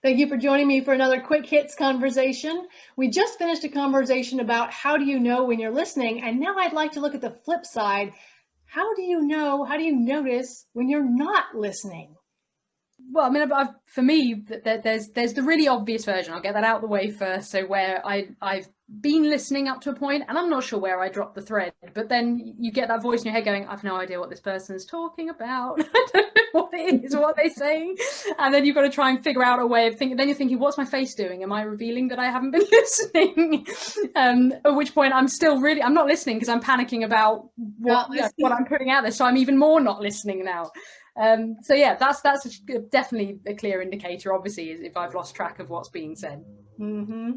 Thank you for joining me for another Quick Hits conversation. We just finished a conversation about how do you know when you're listening, and now I'd like to look at the flip side. How do you notice when you're not listening? Well, I mean, for me, there's the really obvious version. I'll get that out of the way first. So where I've been listening up to a point, and I'm not sure where I dropped the thread, but then you get that voice in your head going, I've no idea what this person is talking about. I don't know what it is, what they're saying. And then you've got to try and figure out a way of thinking. Then you're thinking, what's my face doing? Am I revealing that I haven't been listening? At which point I'm not listening because I'm panicking about what I'm putting out there. So I'm even more not listening now. So yeah, that's definitely a clear indicator, obviously, is if I've lost track of what's being said. Mm-hmm.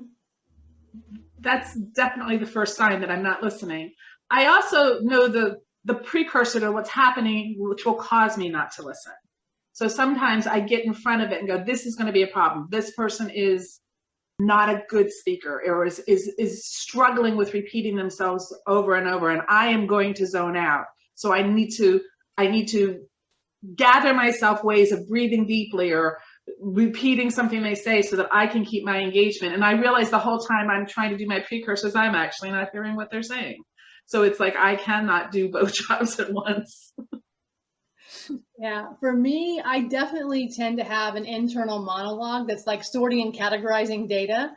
That's definitely the first sign that I'm not listening. I also know the precursor to what's happening, which will cause me not to listen. So sometimes I get in front of it and go, this is going to be a problem. This person is not a good speaker, or is struggling with repeating themselves over and over, and I am going to zone out. So I need to gather myself ways of breathing deeply or repeating something they say so that I can keep my engagement. And I realize the whole time I'm trying to do my precursors, I'm actually not hearing what they're saying. So it's like I cannot do both jobs at once. Yeah, for me, I definitely tend to have an internal monologue that's like sorting and categorizing data.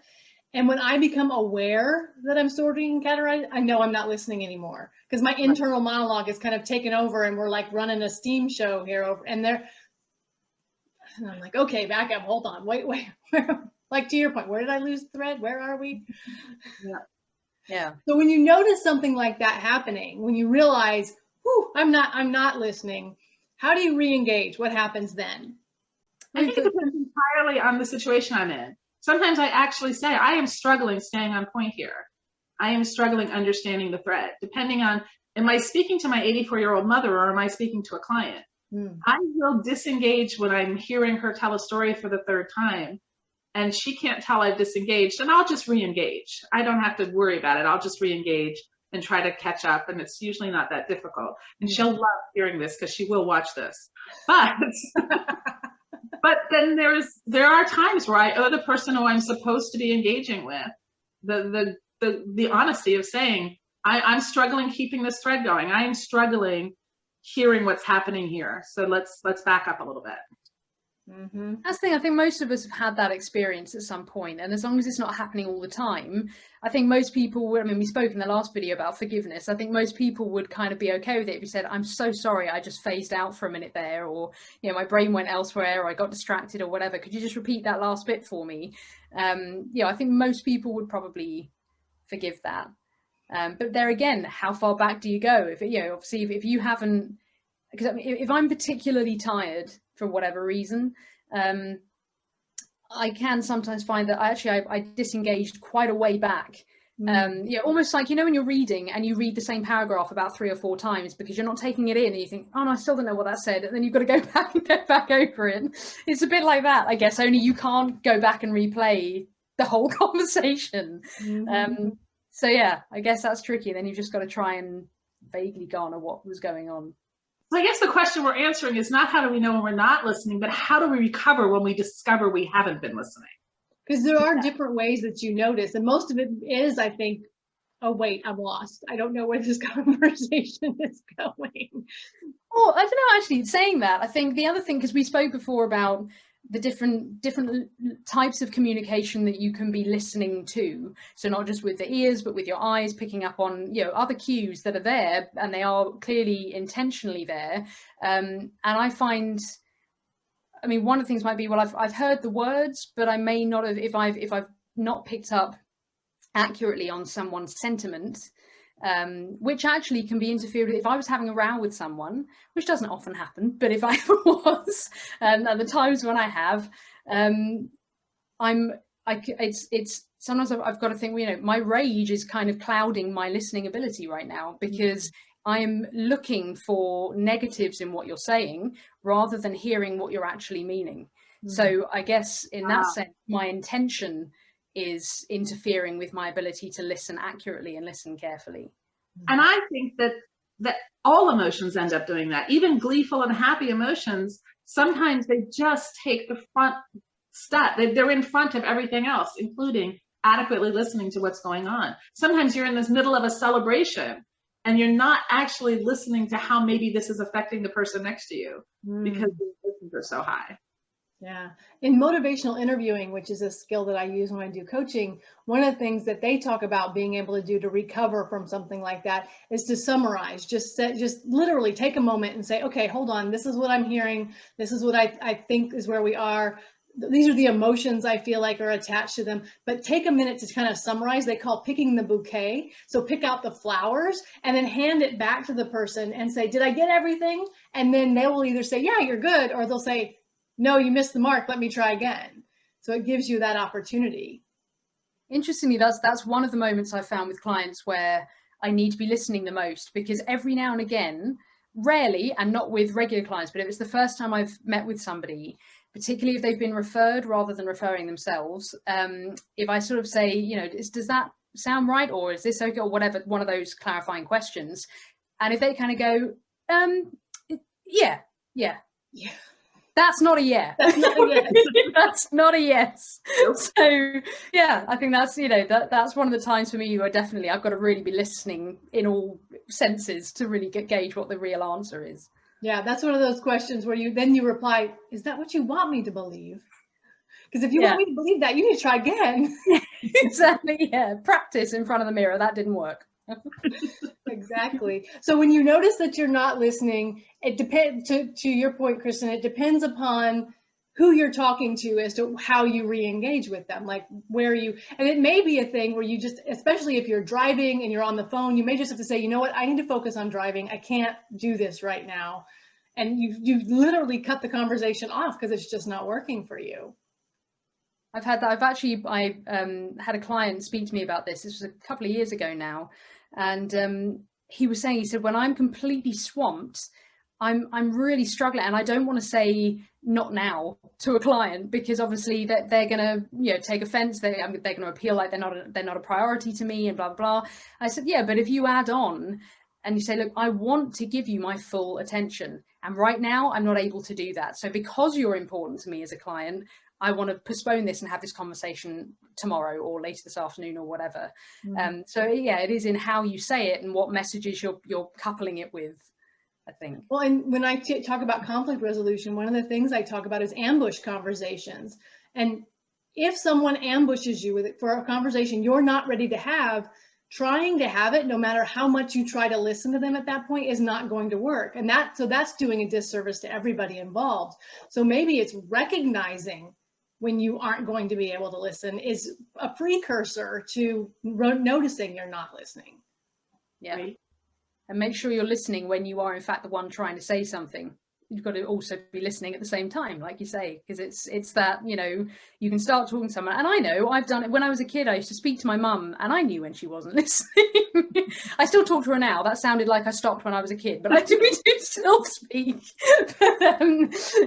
And when I become aware that I'm sorting and categorizing, I know I'm not listening anymore because my internal monologue is kind of taken over, and we're like running a steam show here and I'm like, okay, back up, hold on, wait, like to your point, where did I lose the thread? Where are we? Yeah. So when you notice something like that happening, when you realize, I'm not listening, how do you re-engage? What happens then? I think it depends entirely on the situation I'm in. Sometimes I actually say, I am struggling staying on point here. I am struggling understanding the thread, depending on, am I speaking to my 84-year-old mother or am I speaking to a client? I will disengage when I'm hearing her tell a story for the third time and she can't tell I've disengaged, and I'll just re-engage. I don't have to worry about it. I'll just re-engage and try to catch up, and it's usually not that difficult. And she'll love hearing this because she will watch this. But but then there are times where I owe the person who I'm supposed to be engaging with the honesty of saying, I'm struggling keeping this thread going. I am struggling hearing what's happening here. So let's back up a little bit. Mm-hmm. That's the thing. I think most of us have had that experience at some point, and as long as it's not happening all the time, I think most people would. I mean, we spoke in the last video about forgiveness. I think most people would kind of be okay with it if you said, "I'm so sorry, I just phased out for a minute there," or my brain went elsewhere, or I got distracted, or whatever. Could you just repeat that last bit for me? I think most people would probably forgive that. But there again, how far back do you go? If obviously, if you haven't, because I mean, if I'm particularly tired for whatever reason, I can sometimes find that I disengaged quite a way back. Almost like, when you're reading and you read the same paragraph about 3 or 4 times because you're not taking it in, and you think, oh no, I still don't know what that said, and then you've got to go back and go back over it. It's a bit like that, I guess, only you can't go back and replay the whole conversation. So yeah, I guess that's tricky. Then you've just got to try and vaguely garner what was going on. So I guess the question we're answering is not how do we know when we're not listening, but how do we recover when we discover we haven't been listening? Because there are different ways that you notice, and most of it is, I think, oh wait, I'm lost. I don't know where this conversation is going. Oh, I don't know, actually, saying that, I think the other thing, because we spoke before about the different types of communication that you can be listening to. So not just with the ears, but with your eyes, picking up on, other cues that are there, and they are clearly intentionally there. And I find, I mean, one of the things might be, well, I've heard the words, but I may not have, if I've not picked up accurately on someone's sentiment, which actually can be interfered with. If I was having a row with someone, which doesn't often happen, but if I ever was, and the times when I have, it's sometimes I've got to think, my rage is kind of clouding my listening ability right now, because I'm looking for negatives in what you're saying rather than hearing what you're actually meaning. So I guess in that sense, my intention is interfering with my ability to listen accurately and listen carefully. And I think that all emotions end up doing that. Even gleeful and happy emotions, sometimes they just take the front they're in front of everything else, including adequately listening to what's going on. Sometimes you're in this middle of a celebration and you're not actually listening to how maybe this is affecting the person next to you because the emotions are so high. Yeah. In motivational interviewing, which is a skill that I use when I do coaching, one of the things that they talk about being able to do to recover from something like that is to summarize, just literally take a moment and say, okay, hold on, this is what I'm hearing. This is what I think is where we are. These are the emotions I feel like are attached to them, but take a minute to kind of summarize. They call picking the bouquet. So pick out the flowers and then hand it back to the person and say, did I get everything? And then they will either say, yeah, you're good, or they'll say, no, you missed the mark, let me try again. So it gives you that opportunity. Interestingly, that's one of the moments I found with clients where I need to be listening the most, because every now and again, rarely, and not with regular clients, but if it's the first time I've met with somebody, particularly if they've been referred rather than referring themselves, if I sort of say, you know, does that sound right? Or is this okay? Or whatever, one of those clarifying questions. And if they kind of go, yeah. That's not a yeah. That's not a yes. That's not a yes. So yeah, I think that's, you know, that's one of the times for me where definitely I've got to really be listening in all senses to really gauge what the real answer is. Yeah, that's one of those questions where you reply, is that what you want me to believe? Because if you want me to believe that, you need to try again. Exactly. Yeah. Practice in front of the mirror. That didn't work. Exactly. So when you notice that you're not listening, it depends, to your point, Kristin, it depends upon who you're talking to as to how you re-engage with them, like where you, and it may be a thing where you just, especially if you're driving and you're on the phone, you may just have to say, you know what, I need to focus on driving. I can't do this right now. And you literally cut the conversation off because it's just not working for you. I've had that. I had a client speak to me about this. This was a couple of years ago now. And he was saying, he said, when I'm completely swamped, I'm really struggling, and I don't want to say not now to a client because obviously that they're going to, you know, take offense. They're going to appeal like they're not a priority to me and blah, blah, blah. I said, yeah, but if you add on and you say, look, I want to give you my full attention, and right now I'm not able to do that. So because you're important to me as a client, I want to postpone this and have this conversation tomorrow or later this afternoon or whatever. So yeah, it is in how you say it and what messages you're coupling it with, I think. Well, and when I talk about conflict resolution, one of the things I talk about is ambush conversations. And if someone ambushes you for a conversation you're not ready to have, trying to have it, no matter how much you try to listen to them at that point, is not going to work. And that's doing a disservice to everybody involved. So maybe it's recognizing when you aren't going to be able to listen is a precursor to noticing you're not listening. Yeah. Right. And make sure you're listening when you are in fact the one trying to say something. You've got to also be listening at the same time, like you say, because it's that, you know, you can start talking to someone. And I know I've done it when I was a kid. I used to speak to my mum and I knew when she wasn't listening. I still talk to her now. That sounded like I stopped when I was a kid, but I do still speak. But,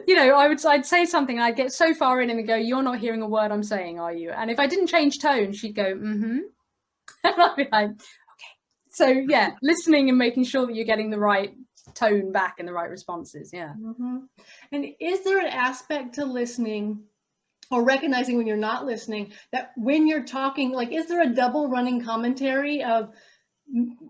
you know, I'd say something and I'd get so far in and go, you're not hearing a word I'm saying, are you? And if I didn't change tone, she'd go, mm-hmm. And I'd be like, okay. So yeah, listening and making sure that you're getting the right tone back and the right responses. Yeah. And is there an aspect to listening or recognizing when you're not listening that when you're talking, like, is there a double running commentary of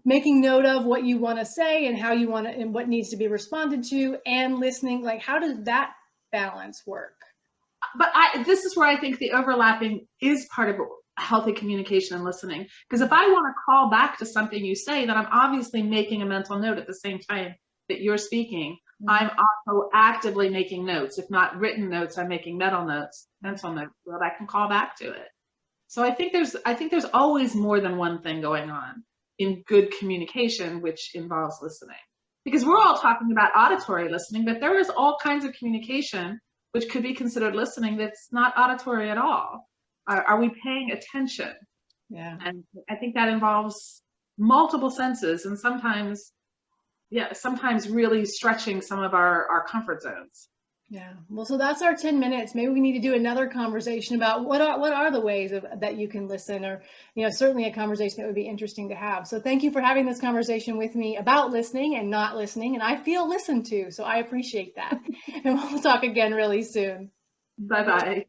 making note of what you want to say and how you want to, and what needs to be responded to, and listening? Like, how does that balance work? But this is where I think the overlapping is part of healthy communication and listening. Because if I want to call back to something you say, then I'm obviously making a mental note at the same time that you're speaking. I'm also actively making notes. If not written notes, I'm making mental notes so that I can call back to it. So I think there's always more than one thing going on in good communication, which involves listening. Because we're all talking about auditory listening, but there is all kinds of communication which could be considered listening that's not auditory at all. Are we paying attention? Yeah. And I think that involves multiple senses, and sometimes really stretching some of our comfort zones. Yeah. Well, so that's our 10 minutes. Maybe we need to do another conversation about what are the ways that you can listen, or, you know, certainly a conversation that would be interesting to have. So thank you for having this conversation with me about listening and not listening. And I feel listened to, so I appreciate that. And we'll talk again really soon. Bye-bye.